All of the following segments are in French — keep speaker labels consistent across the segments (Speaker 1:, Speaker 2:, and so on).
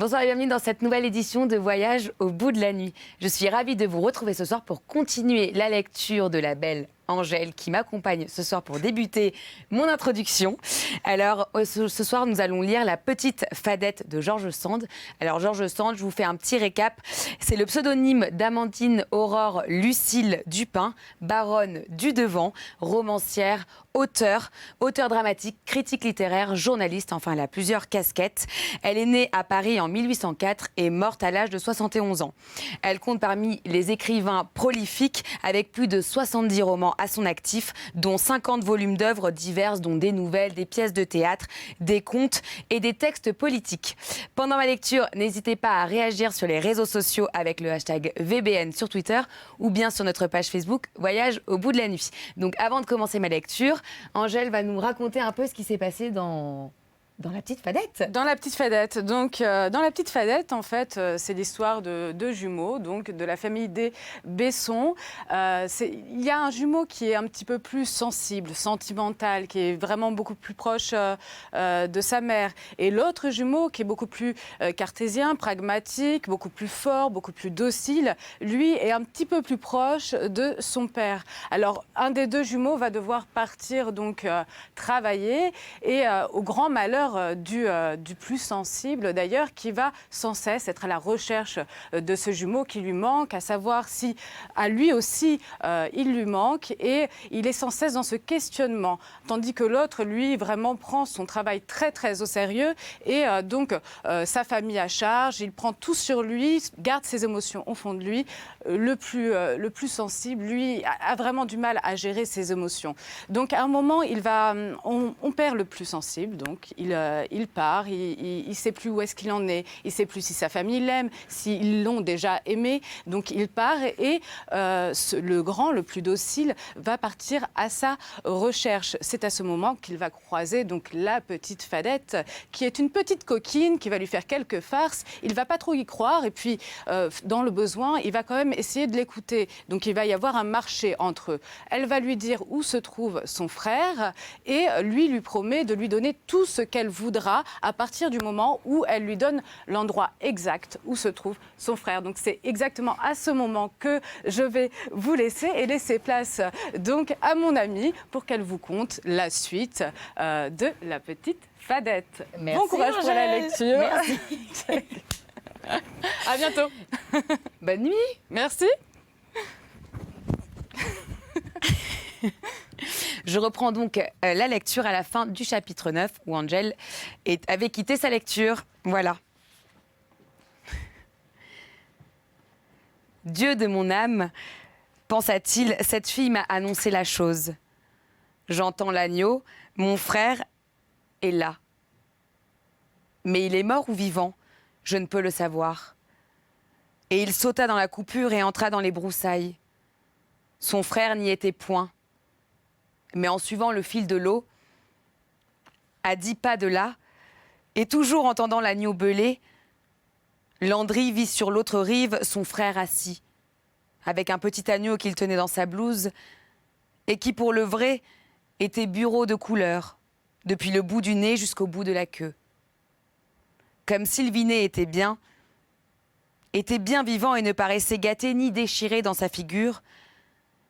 Speaker 1: Bonsoir et bienvenue dans cette nouvelle édition de Voyage au bout de la nuit. Je suis ravie de vous retrouver ce soir pour continuer la lecture de la belle Angèle qui m'accompagne ce soir pour débuter mon introduction. Alors ce soir nous allons lire La Petite Fadette de George Sand. Alors George Sand, je vous fais un petit récap. C'est le pseudonyme d'Amandine Aurore Lucille Dupin, baronne du Devant, romancière, auteure dramatique, critique littéraire, journaliste, enfin elle a plusieurs casquettes. Elle est née à Paris en 1804 et morte à l'âge de 71 ans. Elle compte parmi les écrivains prolifiques avec plus de 70 romans à son actif, dont 50 volumes d'œuvres diverses, dont des nouvelles, des pièces de théâtre, des contes et des textes politiques. Pendant ma lecture, n'hésitez pas à réagir sur les réseaux sociaux avec le hashtag VBN sur Twitter ou bien sur notre page Facebook Voyage au bout de la nuit. Donc avant de commencer ma lecture, Angèle va nous raconter un peu ce qui s'est passé dans La Petite Fadette.
Speaker 2: Dans La Petite Fadette. Donc, dans La Petite Fadette, en fait, c'est l'histoire de deux jumeaux, donc de la famille des Besson. Il y a un jumeau qui est un petit peu plus sensible, sentimental, qui est vraiment beaucoup plus proche de sa mère. Et l'autre jumeau, qui est beaucoup plus cartésien, pragmatique, beaucoup plus fort, beaucoup plus docile, lui est un petit peu plus proche de son père. Alors, un des deux jumeaux va devoir partir donc travailler et au grand malheur du plus sensible d'ailleurs, qui va sans cesse être à la recherche de ce jumeau qui lui manque, à savoir si à lui aussi il lui manque, et il est sans cesse dans ce questionnement, tandis que l'autre lui vraiment prend son travail très très au sérieux et donc sa famille à charge, il prend tout sur lui, garde ses émotions au fond de lui. Le plus sensible, lui, a vraiment du mal à gérer ses émotions. Donc à un moment, on perd le plus sensible, donc il part, il ne sait plus où est-ce qu'il en est, il ne sait plus si sa famille l'aime, s'ils l'ont déjà aimé, donc il part et le grand, le plus docile, va partir à sa recherche. C'est à ce moment qu'il va croiser donc la petite Fadette, qui est une petite coquine, qui va lui faire quelques farces, il ne va pas trop y croire et puis dans le besoin, il va quand même essayer de l'écouter. Donc il va y avoir un marché entre eux. Elle va lui dire où se trouve son frère et lui promet de lui donner tout ce qu'elle voudra à partir du moment où elle lui donne l'endroit exact où se trouve son frère. Donc c'est exactement à ce moment que je vais vous laisser et laisser place donc à mon amie pour qu'elle vous conte la suite de La Petite Fadette.
Speaker 1: Merci,
Speaker 2: bon courage pour la lecture.
Speaker 1: Merci.
Speaker 2: À bientôt.
Speaker 1: Bonne nuit.
Speaker 2: Merci.
Speaker 1: Je reprends donc la lecture à la fin du chapitre 9 où Angèle avait quitté sa lecture. Voilà. Dieu de mon âme, pensa-t-il, cette fille m'a annoncé la chose. J'entends l'agneau, mon frère est là. Mais il est mort ou vivant? Je ne peux le savoir. Et il sauta dans la coupure et entra dans les broussailles. Son frère n'y était point. Mais en suivant le fil de l'eau, à 10 pas de là, et toujours entendant l'agneau beuler, Landry vit sur l'autre rive son frère assis, avec un petit agneau qu'il tenait dans sa blouse, et qui, pour le vrai, était bureau de couleur, depuis le bout du nez jusqu'au bout de la queue. Comme Sylvinet était bien vivant et ne paraissait gâté ni déchiré dans sa figure,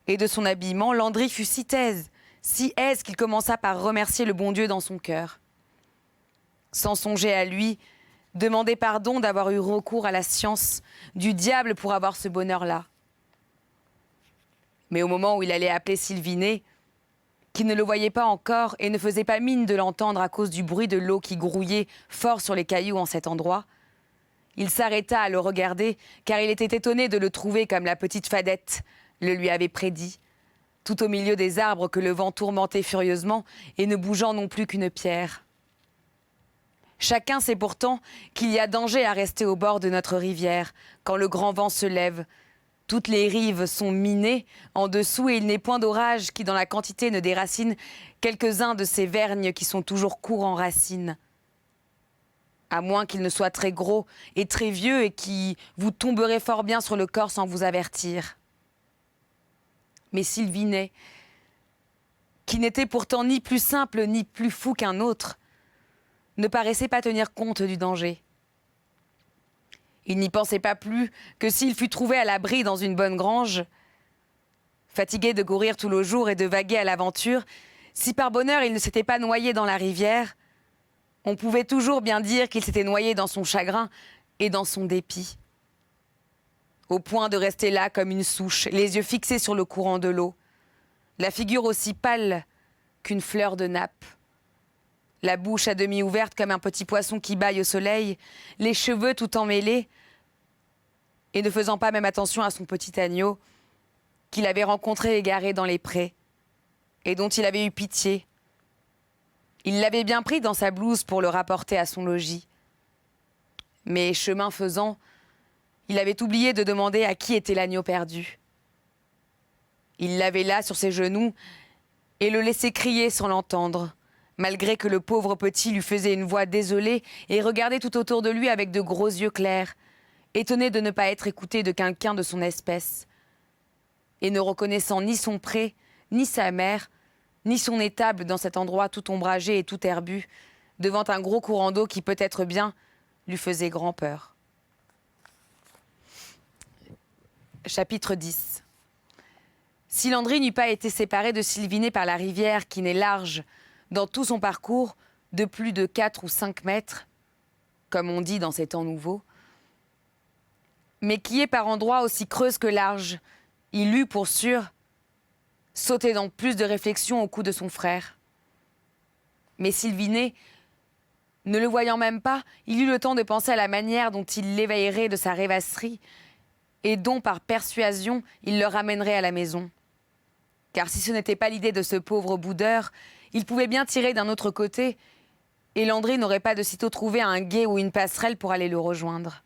Speaker 1: et de son habillement, Landry fut si aise qu'il commença par remercier le bon Dieu dans son cœur. Sans songer à lui, demander pardon d'avoir eu recours à la science du diable pour avoir ce bonheur-là. Mais au moment où il allait appeler Sylvinet, qui ne le voyait pas encore et ne faisait pas mine de l'entendre à cause du bruit de l'eau qui grouillait fort sur les cailloux en cet endroit, il s'arrêta à le regarder, car il était étonné de le trouver comme la petite Fadette le lui avait prédit, tout au milieu des arbres que le vent tourmentait furieusement et ne bougeant non plus qu'une pierre. Chacun sait pourtant qu'il y a danger à rester au bord de notre rivière quand le grand vent se lève. Toutes les rives sont minées en dessous et il n'est point d'orage qui dans la quantité ne déracine quelques-uns de ces vergnes qui sont toujours courts en racines. À moins qu'ils ne soient très gros et très vieux et qui vous tomberaient fort bien sur le corps sans vous avertir. Mais Sylvinet, qui n'était pourtant ni plus simple ni plus fou qu'un autre, ne paraissait pas tenir compte du danger. Il n'y pensait pas plus que s'il fût trouvé à l'abri dans une bonne grange, fatigué de courir tout le jour et de vaguer à l'aventure, si par bonheur il ne s'était pas noyé dans la rivière, on pouvait toujours bien dire qu'il s'était noyé dans son chagrin et dans son dépit. Au point de rester là comme une souche, les yeux fixés sur le courant de l'eau, la figure aussi pâle qu'une fleur de nappe, la bouche à demi ouverte comme un petit poisson qui bâille au soleil, les cheveux tout emmêlés, et ne faisant pas même attention à son petit agneau, qu'il avait rencontré égaré dans les prés, et dont il avait eu pitié. Il l'avait bien pris dans sa blouse pour le rapporter à son logis. Mais chemin faisant, il avait oublié de demander à qui était l'agneau perdu. Il l'avait là sur ses genoux et le laissait crier sans l'entendre, malgré que le pauvre petit lui faisait une voix désolée et regardait tout autour de lui avec de gros yeux clairs, étonné de ne pas être écouté de quelqu'un de son espèce, et ne reconnaissant ni son pré, ni sa mère, ni son étable dans cet endroit tout ombragé et tout herbu, devant un gros courant d'eau qui peut-être bien lui faisait grand peur. Chapitre 10. Si Landry n'eût pas été séparé de Sylviné par la rivière qui n'est large, dans tout son parcours, de plus de 4 ou 5 mètres, comme on dit dans ces temps nouveaux, mais qui est par endroits aussi creuse que large, il eût, pour sûr, sauté dans plus de réflexion au cou de son frère. Mais Sylviné, ne le voyant même pas, il eut le temps de penser à la manière dont il l'éveillerait de sa rêvasserie et dont, par persuasion, il le ramènerait à la maison. Car si ce n'était pas l'idée de ce pauvre boudeur, il pouvait bien tirer d'un autre côté, et Landry n'aurait pas de sitôt trouvé un gué ou une passerelle pour aller le rejoindre.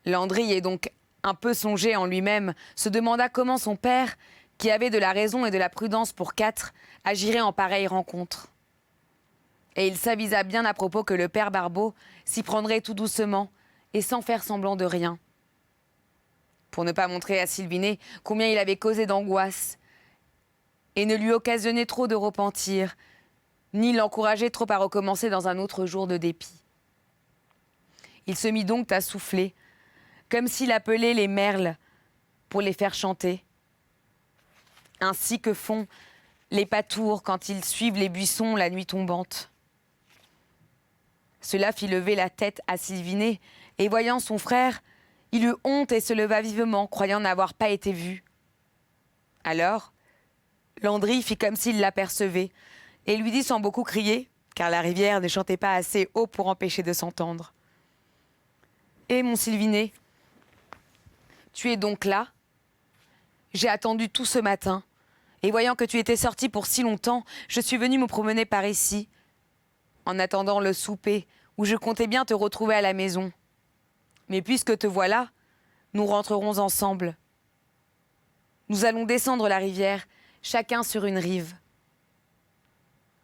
Speaker 1: Landry est donc un peu songé en lui-même, se demanda comment son père, qui avait de la raison et de la prudence pour 4, agirait en pareille rencontre. Et il s'avisa bien à propos que le père Barbeau s'y prendrait tout doucement et sans faire semblant de rien, pour ne pas montrer à Sylviné combien il avait causé d'angoisse et ne lui occasionner trop de repentir, ni l'encourager trop à recommencer dans un autre jour de dépit. Il se mit donc à souffler, comme s'il appelait les merles pour les faire chanter, ainsi que font les patours quand ils suivent les buissons la nuit tombante. Cela fit lever la tête à Sylviné, et voyant son frère, il eut honte et se leva vivement, croyant n'avoir pas été vu. Alors, Landry fit comme s'il l'apercevait, et lui dit sans beaucoup crier, car la rivière ne chantait pas assez haut pour empêcher de s'entendre. « Eh, mon Sylviné, tu es donc là ? J'ai attendu tout ce matin, et voyant que tu étais sorti pour si longtemps, je suis venu me promener par ici, en attendant le souper, où je comptais bien te retrouver à la maison. Mais puisque te voilà, nous rentrerons ensemble. Nous allons descendre la rivière, chacun sur une rive.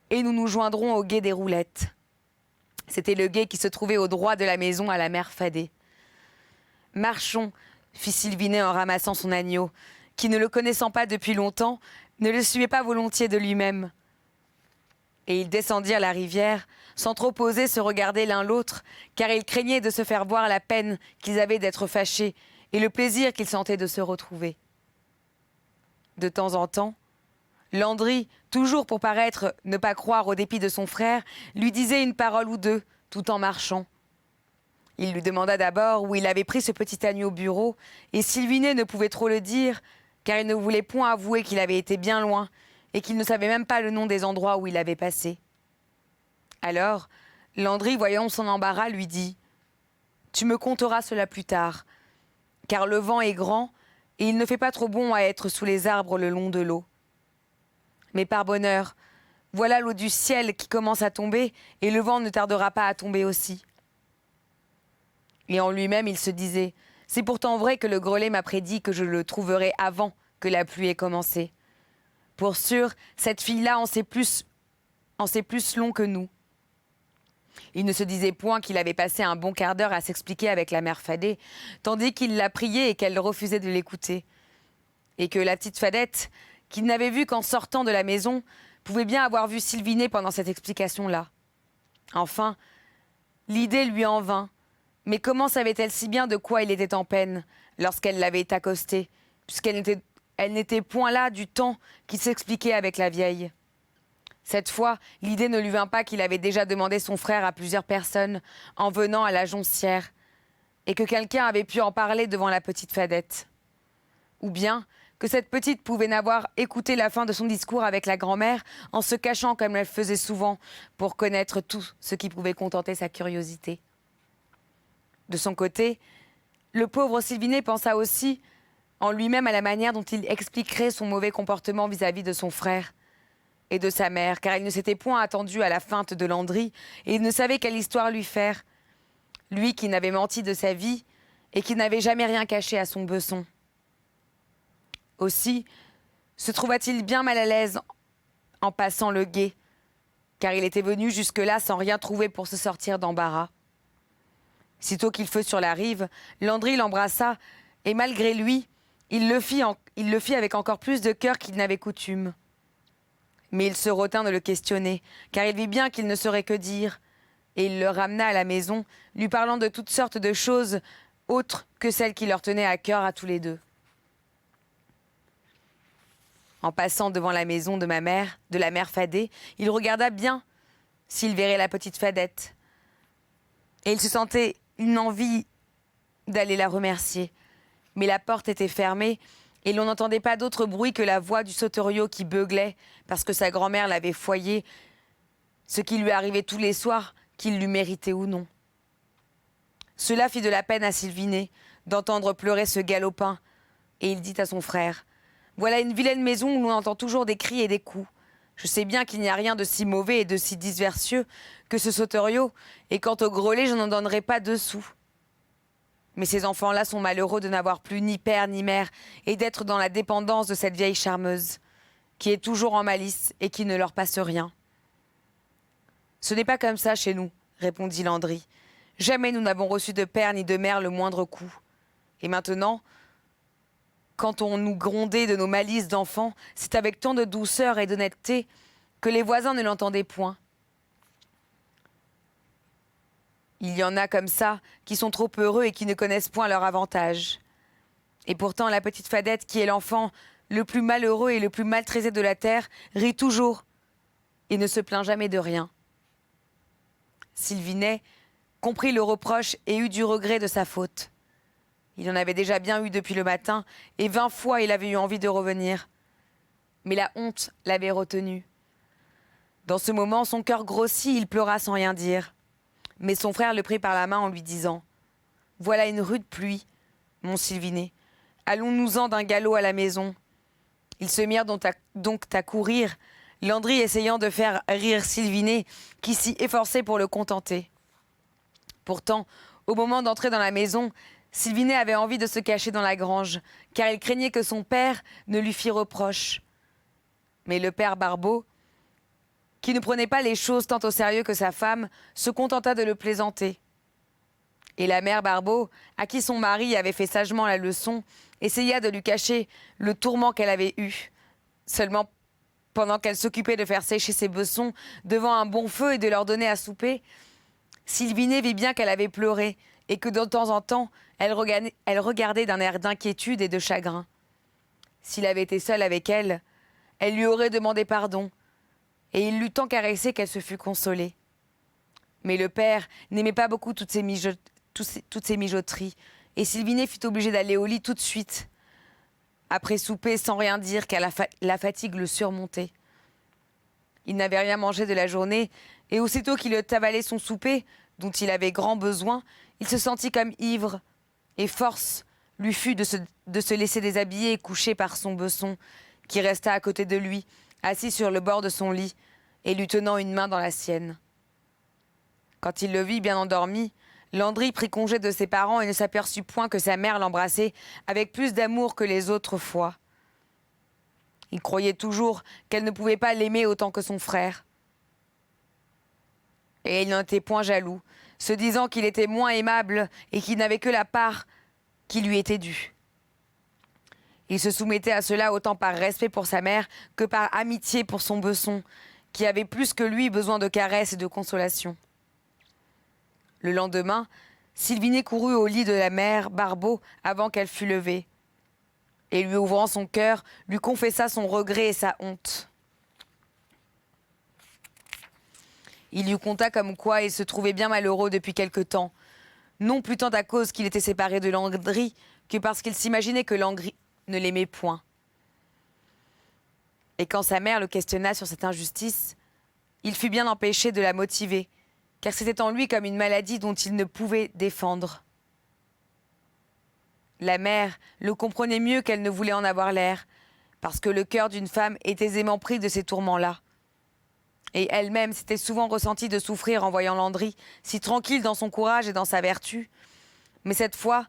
Speaker 1: Et nous nous joindrons au gué des Roulettes. » C'était le gué qui se trouvait au droit de la maison à la mère Fadet. « Marchons, » fit Sylviné en ramassant son agneau, qui, ne le connaissant pas depuis longtemps, ne le suivait pas volontiers de lui-même. Et ils descendirent la rivière, sans trop oser se regarder l'un l'autre, car ils craignaient de se faire voir la peine qu'ils avaient d'être fâchés et le plaisir qu'ils sentaient de se retrouver. De temps en temps, Landry, toujours pour paraître ne pas croire au dépit de son frère, lui disait une parole ou deux, tout en marchant. Il lui demanda d'abord où il avait pris ce petit agneau au bureau, et Sylviné ne pouvait trop le dire, car il ne voulait point avouer qu'il avait été bien loin, et qu'il ne savait même pas le nom des endroits où il avait passé. Alors, Landry, voyant son embarras, lui dit « Tu me conteras cela plus tard, car le vent est grand, et il ne fait pas trop bon à être sous les arbres le long de l'eau. Mais par bonheur, voilà l'eau du ciel qui commence à tomber, et le vent ne tardera pas à tomber aussi. » Et en lui-même, il se disait « C'est pourtant vrai que le grelais m'a prédit que je le trouverais avant que la pluie ait commencé. Pour sûr, cette fille-là en sait plus long que nous. » Il ne se disait point qu'il avait passé un bon quart d'heure à s'expliquer avec la mère Fadet, tandis qu'il la priait et qu'elle refusait de l'écouter. Et que la petite Fadette, qu'il n'avait vue qu'en sortant de la maison, pouvait bien avoir vu Sylviné pendant cette explication-là. Enfin, l'idée lui en vint Mais comment savait-elle si bien de quoi il était en peine lorsqu'elle l'avait accosté, elle n'était point là du temps qui s'expliquait avec la vieille. Cette fois, l'idée ne lui vint pas qu'il avait déjà demandé son frère à plusieurs personnes en venant à la Joncière, et que quelqu'un avait pu en parler devant la petite Fadette. Ou bien que cette petite pouvait n'avoir écouté la fin de son discours avec la grand-mère en se cachant comme elle faisait souvent pour connaître tout ce qui pouvait contenter sa curiosité. De son côté, le pauvre Sylvinet pensa aussi en lui-même à la manière dont il expliquerait son mauvais comportement vis-à-vis de son frère et de sa mère, car il ne s'était point attendu à la feinte de Landry et il ne savait quelle histoire lui faire. Lui qui n'avait menti de sa vie et qui n'avait jamais rien caché à son Besson. Aussi se trouva-t-il bien mal à l'aise en passant le gué, car il était venu jusque-là sans rien trouver pour se sortir d'embarras. Sitôt qu'il fut sur la rive, Landry l'embrassa, et malgré lui, il le fit avec encore plus de cœur qu'il n'avait coutume. Mais il se retint de le questionner, car il vit bien qu'il ne saurait que dire, et il le ramena à la maison, lui parlant de toutes sortes de choses autres que celles qui leur tenaient à cœur à tous les deux. En passant devant la maison de la mère Fadet, il regarda bien s'il verrait la petite Fadette. Et il se sentait une envie d'aller la remercier. Mais la porte était fermée et l'on n'entendait pas d'autre bruit que la voix du sauteriot qui beuglait parce que sa grand-mère l'avait foyé, ce qui lui arrivait tous les soirs, qu'il l'eût mérité ou non. Cela fit de la peine à Sylvinet d'entendre pleurer ce galopin, et il dit à son frère « Voilà une vilaine maison où l'on entend toujours des cris et des coups. Je sais bien qu'il n'y a rien de si mauvais et de si disversieux que ce sauteriot, et quant au grelet, je n'en donnerai pas 2 sous. Mais ces enfants-là sont malheureux de n'avoir plus ni père ni mère, et d'être dans la dépendance de cette vieille charmeuse, qui est toujours en malice et qui ne leur passe rien. » « Ce n'est pas comme ça chez nous, » répondit Landry. « Jamais nous n'avons reçu de père ni de mère le moindre coup. Et maintenant, quand on nous grondait de nos malices d'enfants, c'est avec tant de douceur et d'honnêteté que les voisins ne l'entendaient point. Il y en a comme ça qui sont trop heureux et qui ne connaissent point leur avantage. Et pourtant, la petite Fadette, qui est l'enfant le plus malheureux et le plus maltraité de la terre, rit toujours et ne se plaint jamais de rien. » Sylvinet comprit le reproche et eut du regret de sa faute. Il en avait déjà bien eu depuis le matin, et 20 fois il avait eu envie de revenir. Mais la honte l'avait retenu. Dans ce moment, son cœur grossit, il pleura sans rien dire. Mais son frère le prit par la main en lui disant « Voilà une rude pluie, mon Sylvinet. Allons-nous-en d'un galop à la maison. » Ils se mirent donc à courir, Landry essayant de faire rire Sylvinet, qui s'y efforçait pour le contenter. Pourtant, au moment d'entrer dans la maison, Sylvinet avait envie de se cacher dans la grange, car il craignait que son père ne lui fît reproche. Mais le père Barbeau, qui ne prenait pas les choses tant au sérieux que sa femme, se contenta de le plaisanter. Et la mère Barbeau, à qui son mari avait fait sagement la leçon, essaya de lui cacher le tourment qu'elle avait eu. Seulement, pendant qu'elle s'occupait de faire sécher ses bessons devant un bon feu et de leur donner à souper, Sylvinet vit bien qu'elle avait pleuré et que de temps en temps, elle regardait d'un air d'inquiétude et de chagrin. S'il avait été seul avec elle, elle lui aurait demandé pardon, et il l'eût tant caressée qu'elle se fût consolée. Mais le père n'aimait pas beaucoup toutes ces mijoteries, et Sylvinet fut obligée d'aller au lit tout de suite, après souper sans rien dire, car la fatigue le surmontait. Il n'avait rien mangé de la journée, et aussitôt qu'il eut avalé son souper, dont il avait grand besoin, il se sentit comme ivre, et force lui fut de se laisser déshabiller et coucher par son besson, qui resta à côté de lui, assis sur le bord de son lit, et lui tenant une main dans la sienne. Quand il le vit bien endormi, Landry prit congé de ses parents et ne s'aperçut point que sa mère l'embrassait avec plus d'amour que les autres fois. Il croyait toujours qu'elle ne pouvait pas l'aimer autant que son frère. Et il n'en était point jaloux, se disant qu'il était moins aimable et qu'il n'avait que la part qui lui était due. Il se soumettait à cela autant par respect pour sa mère que par amitié pour son besson, qui avait plus que lui besoin de caresses et de consolation. Le lendemain, Sylviné courut au lit de la mère Barbeau avant qu'elle fût levée, et lui ouvrant son cœur, lui confessa son regret et sa honte. Il lui conta comme quoi il se trouvait bien malheureux depuis quelque temps, non plus tant à cause qu'il était séparé de Landry que parce qu'il s'imaginait que Landry ne l'aimait point. Et quand sa mère le questionna sur cette injustice, il fut bien empêché de la motiver, car c'était en lui comme une maladie dont il ne pouvait défendre. La mère le comprenait mieux qu'elle ne voulait en avoir l'air, parce que le cœur d'une femme est aisément pris de ces tourments-là. Et elle-même s'était souvent ressentie de souffrir en voyant Landry, si tranquille dans son courage et dans sa vertu. Mais cette fois,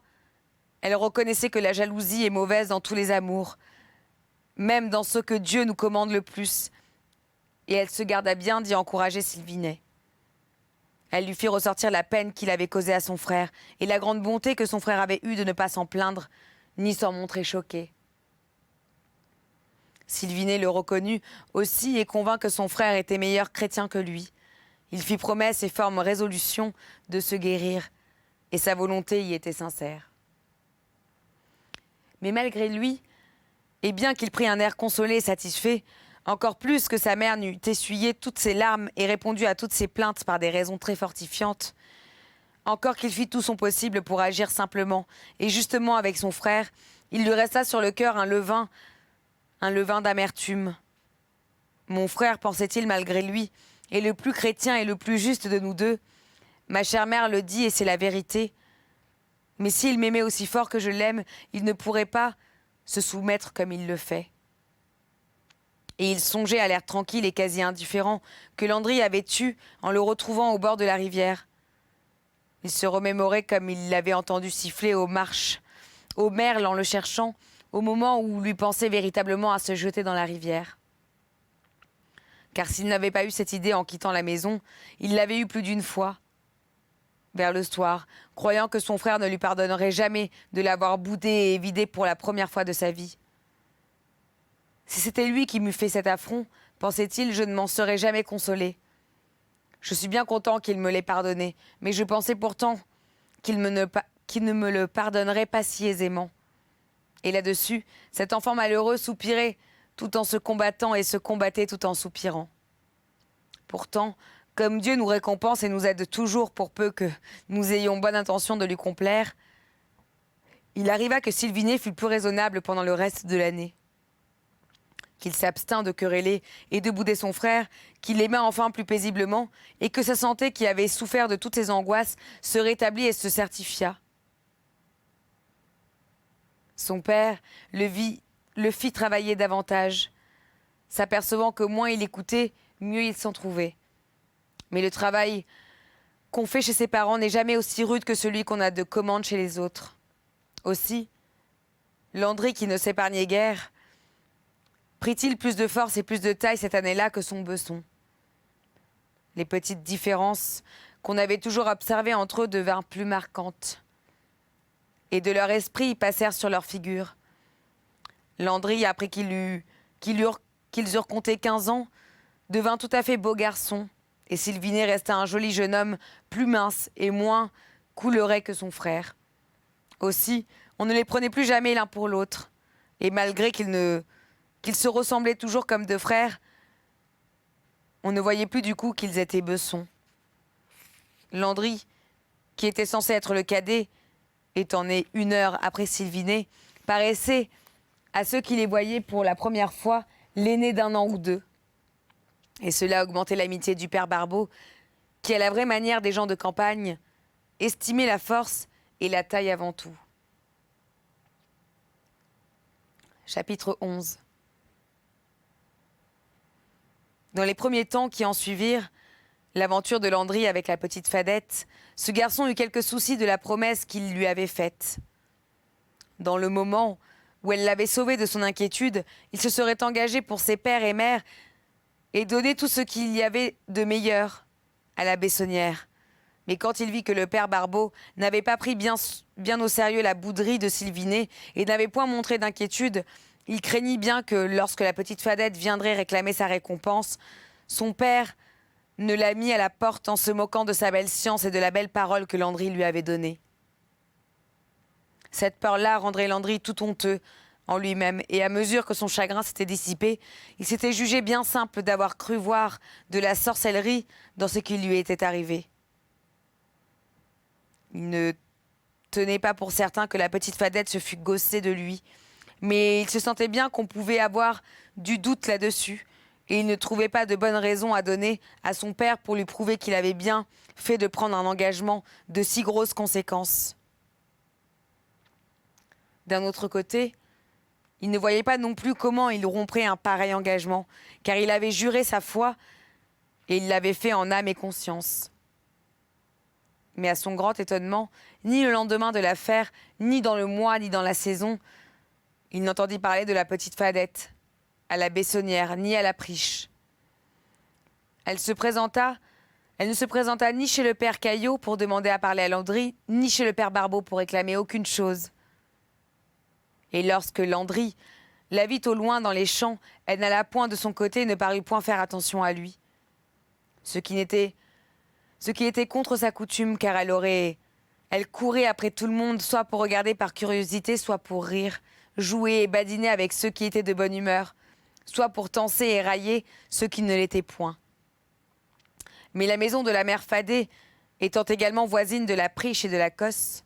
Speaker 1: elle reconnaissait que la jalousie est mauvaise dans tous les amours, même dans ceux que Dieu nous commande le plus. Et elle se garda bien d'y encourager Sylvinet. Elle lui fit ressortir la peine qu'il avait causée à son frère et la grande bonté que son frère avait eue de ne pas s'en plaindre, ni s'en montrer choqué. Sylvinet le reconnut aussi et convint que son frère était meilleur chrétien que lui. Il fit promesse et forme résolution de se guérir, et sa volonté y était sincère. Mais malgré lui, et bien qu'il prît un air consolé et satisfait, encore plus que sa mère n'eût essuyé toutes ses larmes et répondu à toutes ses plaintes par des raisons très fortifiantes, encore qu'il fit tout son possible pour agir simplement et justement avec son frère, il lui resta sur le cœur un levain d'amertume. Mon frère, pensait-il malgré lui, est le plus chrétien et le plus juste de nous deux. Ma chère mère le dit et c'est la vérité. Mais s'il m'aimait aussi fort que je l'aime, il ne pourrait pas se soumettre comme il le fait. Et il songeait à l'air tranquille et quasi indifférent que Landry avait eu en le retrouvant au bord de la rivière. Il se remémorait comme il l'avait entendu siffler aux marches, au merle en le cherchant, au moment où lui pensait véritablement à se jeter dans la rivière. Car s'il n'avait pas eu cette idée en quittant la maison, il l'avait eue plus d'une fois, vers le soir, croyant que son frère ne lui pardonnerait jamais de l'avoir boudé et vidé pour la première fois de sa vie. Si c'était lui qui m'eût fait cet affront, pensait-il, je ne m'en serais jamais consolé. Je suis bien content qu'il me l'ait pardonné, mais je pensais pourtant qu'il ne me le pardonnerait pas si aisément. Et là-dessus, cet enfant malheureux soupirait tout en se combattant et se combattait tout en soupirant. Pourtant, comme Dieu nous récompense et nous aide toujours pour peu que nous ayons bonne intention de lui complaire, il arriva que Sylvinet fut plus raisonnable pendant le reste de l'année. Qu'il s'abstint de quereller et de bouder son frère, qu'il l'aima enfin plus paisiblement, et que sa santé, qui avait souffert de toutes ses angoisses, se rétablit et se certifia. Son père le fit travailler davantage, s'apercevant que moins il écoutait, mieux il s'en trouvait. Mais le travail qu'on fait chez ses parents n'est jamais aussi rude que celui qu'on a de commande chez les autres. Aussi, Landry, qui ne s'épargnait guère, prit-il plus de force et plus de taille cette année-là que son Besson. Les petites différences qu'on avait toujours observées entre eux devinrent plus marquantes. Et de leur esprit y passèrent sur leur figure. Landry, après qu'ils eurent compté 15 ans, devint tout à fait beau garçon, et Sylvinet resta un joli jeune homme, plus mince et moins coulerait que son frère. Aussi, on ne les prenait plus jamais l'un pour l'autre, et malgré qu'ils se ressemblaient toujours comme deux frères, on ne voyait plus du coup qu'ils étaient Besson. Landry, qui était censé être le cadet, étant né 1 heure après Sylvinet, paraissait, à ceux qui les voyaient pour la première fois, l'aîné d'1 an ou 2. Et cela augmentait l'amitié du père Barbeau, qui, à la vraie manière des gens de campagne, estimait la force et la taille avant tout. Chapitre 11. Dans les premiers temps qui en suivirent, l'aventure de Landry avec la petite Fadette, ce garçon eut quelques soucis de la promesse qu'il lui avait faite. Dans le moment où elle l'avait sauvé de son inquiétude, il se serait engagé pour ses pères et mères et donné tout ce qu'il y avait de meilleur à la Bessonnière. Mais quand il vit que le père Barbeau n'avait pas pris bien au sérieux la bouderie de Sylvinet et n'avait point montré d'inquiétude, il craignit bien que, lorsque la petite Fadette viendrait réclamer sa récompense, son père ne l'a mis à la porte en se moquant de sa belle science et de la belle parole que Landry lui avait donnée. Cette peur-là rendrait Landry tout honteux en lui-même, et à mesure que son chagrin s'était dissipé, il s'était jugé bien simple d'avoir cru voir de la sorcellerie dans ce qui lui était arrivé. Il ne tenait pas pour certain que la petite Fadette se fût gaussée de lui, mais il se sentait bien qu'on pouvait avoir du doute là-dessus, et il ne trouvait pas de bonne raison à donner à son père pour lui prouver qu'il avait bien fait de prendre un engagement de si grosses conséquences. D'un autre côté, il ne voyait pas non plus comment il romprait un pareil engagement, car il avait juré sa foi et il l'avait fait en âme et conscience. Mais à son grand étonnement, ni le lendemain de l'affaire, ni dans le mois, ni dans la saison, il n'entendit parler de la petite Fadette, à la Bessonnière, ni à la Priche. Elle ne se présenta ni chez le père Caillot pour demander à parler à Landry, ni chez le père Barbeau pour réclamer aucune chose. Et lorsque Landry la vit au loin dans les champs, elle n'alla point de son côté et ne parut point faire attention à lui. Ce qui était contre sa coutume, car elle courait après tout le monde, soit pour regarder par curiosité, soit pour rire, jouer et badiner avec ceux qui étaient de bonne humeur, soit pour tancer et railler ceux qui ne l'étaient point. Mais la maison de la mère Fadet, étant également voisine de la Priche et de la Cosse,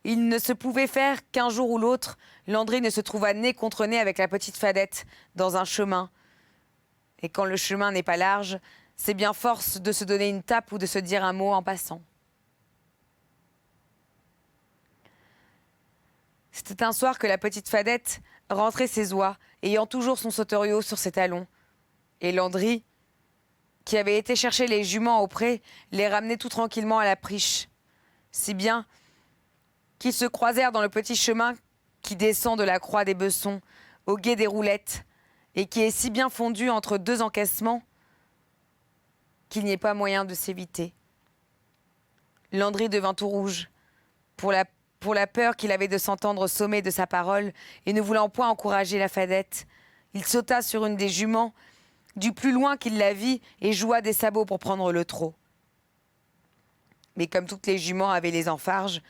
Speaker 1: il ne se pouvait faire qu'un jour ou l'autre, Landry ne se trouva nez contre nez avec la petite Fadette dans un chemin. Et quand le chemin n'est pas large, c'est bien force de se donner une tape ou de se dire un mot en passant. C'était un soir que la petite Fadette rentrait ses oies, ayant toujours son sauteriot sur ses talons. Et Landry, qui avait été chercher les juments au pré, les ramenait tout tranquillement à la Priche. Si bien qu'ils se croisèrent dans le petit chemin qui descend de la croix des Bessons, au gué des Roulettes, et qui est si bien fondu entre deux encaissements qu'il n'y ait pas moyen de s'éviter. Landry devint tout rouge, pour la peur qu'il avait de s'entendre sommer de sa parole, et ne voulant point encourager la Fadette, il sauta sur une des juments, du plus loin qu'il la vit, et joua des sabots pour prendre le trot. Mais comme toutes les juments avaient les enfarges,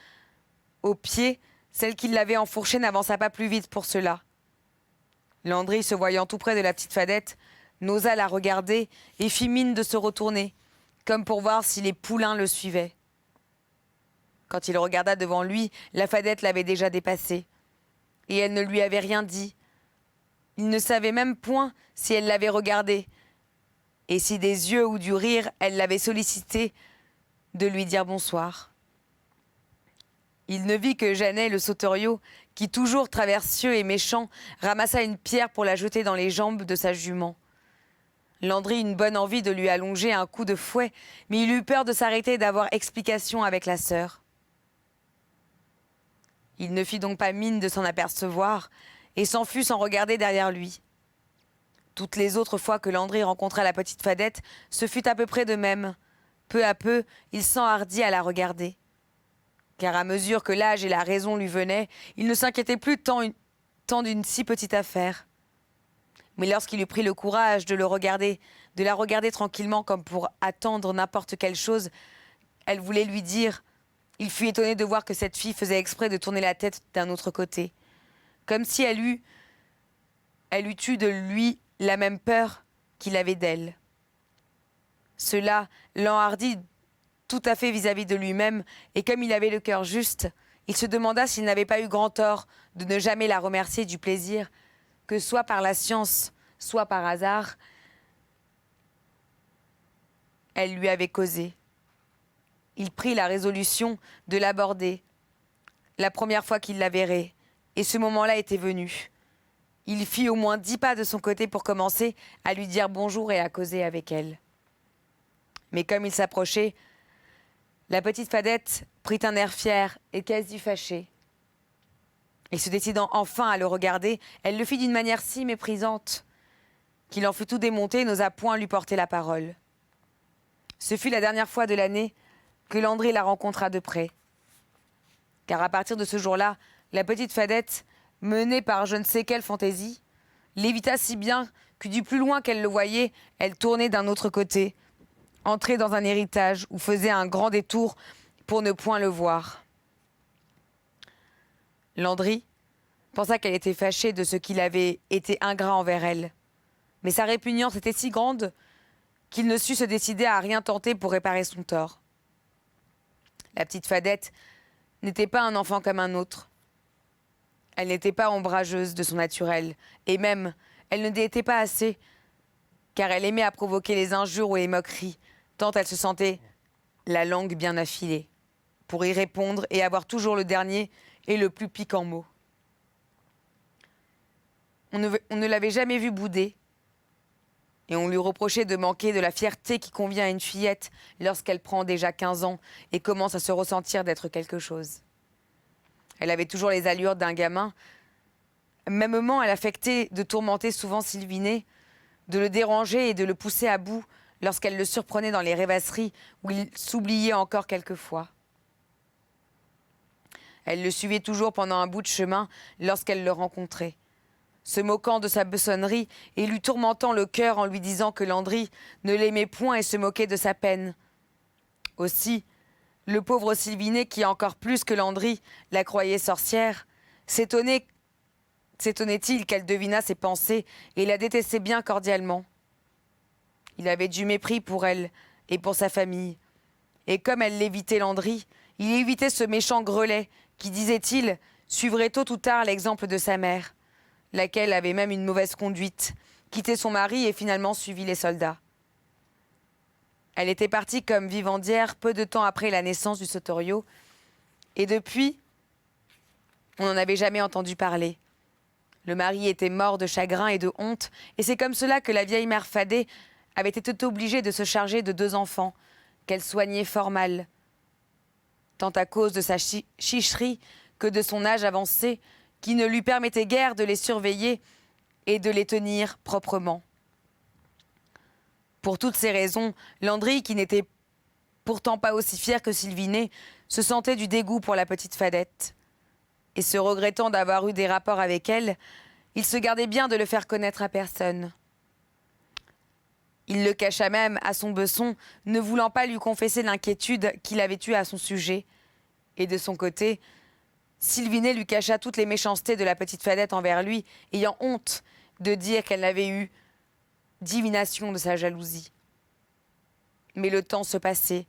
Speaker 1: au pied, celle qui l'avait enfourchée n'avança pas plus vite pour cela. Landry, se voyant tout près de la petite Fadette, n'osa la regarder et fit mine de se retourner, comme pour voir si les poulains le suivaient. Quand il regarda devant lui, la Fadette l'avait déjà dépassé, et elle ne lui avait rien dit. Il ne savait même point si elle l'avait regardé, et si des yeux ou du rire, elle l'avait sollicité de lui dire bonsoir. Il ne vit que Jeannet, le sauteriot, qui, toujours traversieux et méchant, ramassa une pierre pour la jeter dans les jambes de sa jument. Landry eut une bonne envie de lui allonger un coup de fouet, mais il eut peur de s'arrêter et d'avoir explication avec la sœur. Il ne fit donc pas mine de s'en apercevoir et s'enfuit sans regarder derrière lui. Toutes les autres fois que Landry rencontra la petite Fadette, ce fut à peu près de même. Peu à peu, il s'enhardit à la regarder. Car à mesure que l'âge et la raison lui venaient, il ne s'inquiétait plus tant d'une si petite affaire. Mais lorsqu'il eut pris le courage de la regarder tranquillement comme pour attendre n'importe quelle chose, elle voulait lui dire, il fut étonné de voir que cette fille faisait exprès de tourner la tête d'un autre côté, comme si elle eût eu de lui la même peur qu'il avait d'elle. Cela l'enhardit tout à fait vis-à-vis de lui-même, et comme il avait le cœur juste, il se demanda s'il n'avait pas eu grand tort de ne jamais la remercier du plaisir que, soit par la science, soit par hasard, elle lui avait causé. Il prit la résolution de l'aborder, la première fois qu'il la verrait, et ce moment-là était venu. Il fit au moins 10 pas de son côté pour commencer à lui dire bonjour et à causer avec elle. Mais comme il s'approchait, la petite Fadette prit un air fier et quasi fâché. Et se décidant enfin à le regarder, elle le fit d'une manière si méprisante qu'il en fut tout démonté et n'osa point lui porter la parole. Ce fut la dernière fois de l'année que Landry la rencontra de près. Car à partir de ce jour-là, la petite Fadette, menée par je ne sais quelle fantaisie, l'évita si bien que du plus loin qu'elle le voyait, elle tournait d'un autre côté, entrait dans un héritage ou faisait un grand détour pour ne point le voir. Landry pensa qu'elle était fâchée de ce qu'il avait été ingrat envers elle. Mais sa répugnance était si grande qu'il ne sut se décider à rien tenter pour réparer son tort. La petite Fadette n'était pas un enfant comme un autre. Elle n'était pas ombrageuse de son naturel, et même, elle ne l'était pas assez, car elle aimait à provoquer les injures ou les moqueries, tant elle se sentait la langue bien affilée, pour y répondre et avoir toujours le dernier et le plus piquant mot. On ne l'avait jamais vue bouder, et on lui reprochait de manquer de la fierté qui convient à une fillette lorsqu'elle prend déjà 15 ans et commence à se ressentir d'être quelque chose. Elle avait toujours les allures d'un gamin. Mêmement, elle affectait de tourmenter souvent Sylvinet, de le déranger et de le pousser à bout lorsqu'elle le surprenait dans les rêvasseries où il s'oubliait encore quelquefois. Elle le suivait toujours pendant un bout de chemin lorsqu'elle le rencontrait, se moquant de sa besonnerie et lui tourmentant le cœur en lui disant que Landry ne l'aimait point et se moquait de sa peine. Aussi, le pauvre Sylvinet, qui encore plus que Landry la croyait sorcière, s'étonnait-il qu'elle devinât ses pensées et la détestait bien cordialement. Il avait du mépris pour elle et pour sa famille. Et comme elle l'évitait Landry, il évitait ce méchant Grelet qui, disait-il, suivrait tôt ou tard l'exemple de sa mère, laquelle avait même une mauvaise conduite, quitté son mari et finalement suivi les soldats. Elle était partie comme vivandière peu de temps après la naissance du Sotorio, et depuis, on n'en avait jamais entendu parler. Le mari était mort de chagrin et de honte, et c'est comme cela que la vieille mère Fadet avait été obligée de se charger de 2 enfants, qu'elle soignait fort mal, tant à cause de sa chicherie que de son âge avancé, qui ne lui permettait guère de les surveiller et de les tenir proprement. Pour toutes ces raisons, Landry, qui n'était pourtant pas aussi fier que Sylvinet, se sentait du dégoût pour la petite Fadette. Et se regrettant d'avoir eu des rapports avec elle, il se gardait bien de le faire connaître à personne. Il le cacha même à son besson, ne voulant pas lui confesser l'inquiétude qu'il avait eue à son sujet. Et de son côté, Sylvinet lui cacha toutes les méchancetés de la petite Fadette envers lui, ayant honte de dire qu'elle n'avait eu divination de sa jalousie. Mais le temps se passait.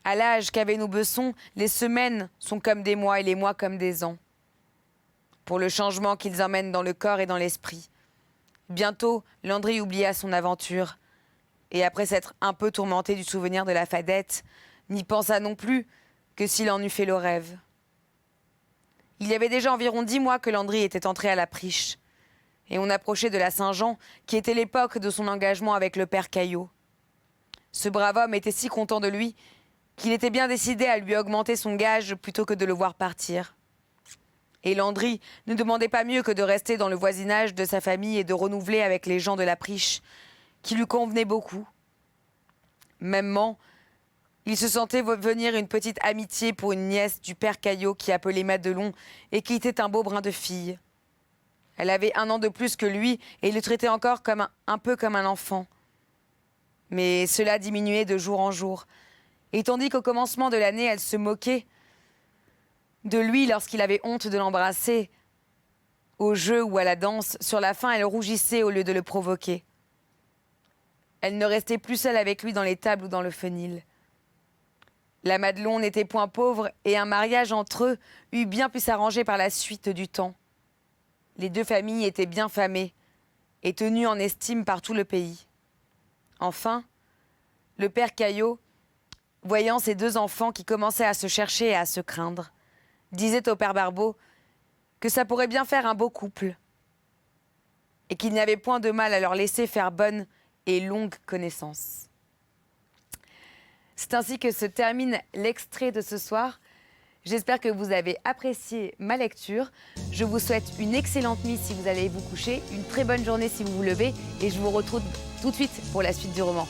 Speaker 1: À l'âge qu'avaient nos Besson, les semaines sont comme des mois et les mois comme des ans. Pour le changement qu'ils emmènent dans le corps et dans l'esprit. Bientôt, Landry oublia son aventure. Et après s'être un peu tourmenté du souvenir de la Fadette, n'y pensa non plus que s'il en eût fait le rêve. Il y avait déjà environ 10 mois que Landry était entré à la Priche. Et on approchait de la Saint-Jean, qui était l'époque de son engagement avec le père Caillot. Ce brave homme était si content de lui qu'il était bien décidé à lui augmenter son gage plutôt que de le voir partir. Et Landry ne demandait pas mieux que de rester dans le voisinage de sa famille et de renouveler avec les gens de la Priche, qui lui convenaient beaucoup. Mêmement, il se sentait venir une petite amitié pour une nièce du père Caillot qui appelait Madelon et qui était un beau brin de fille. Elle avait 1 an de plus que lui et il le traitait encore comme un peu comme un enfant. Mais cela diminuait de jour en jour. Et tandis qu'au commencement de l'année, elle se moquait de lui lorsqu'il avait honte de l'embrasser, au jeu ou à la danse, sur la fin, elle rougissait au lieu de le provoquer. Elle ne restait plus seule avec lui dans l'étable ou dans le fenil. La Madelon n'était point pauvre et un mariage entre eux eût bien pu s'arranger par la suite du temps. Les 2 familles étaient bien famées et tenues en estime par tout le pays. Enfin, le père Caillot, voyant ses 2 enfants qui commençaient à se chercher et à se craindre, disait au père Barbeau que ça pourrait bien faire un beau couple et qu'il n'y avait point de mal à leur laisser faire bonne et longue connaissance. C'est ainsi que se termine l'extrait de ce soir. J'espère que vous avez apprécié ma lecture. Je vous souhaite une excellente nuit si vous allez vous coucher, une très bonne journée si vous vous levez et je vous retrouve tout de suite pour la suite du roman.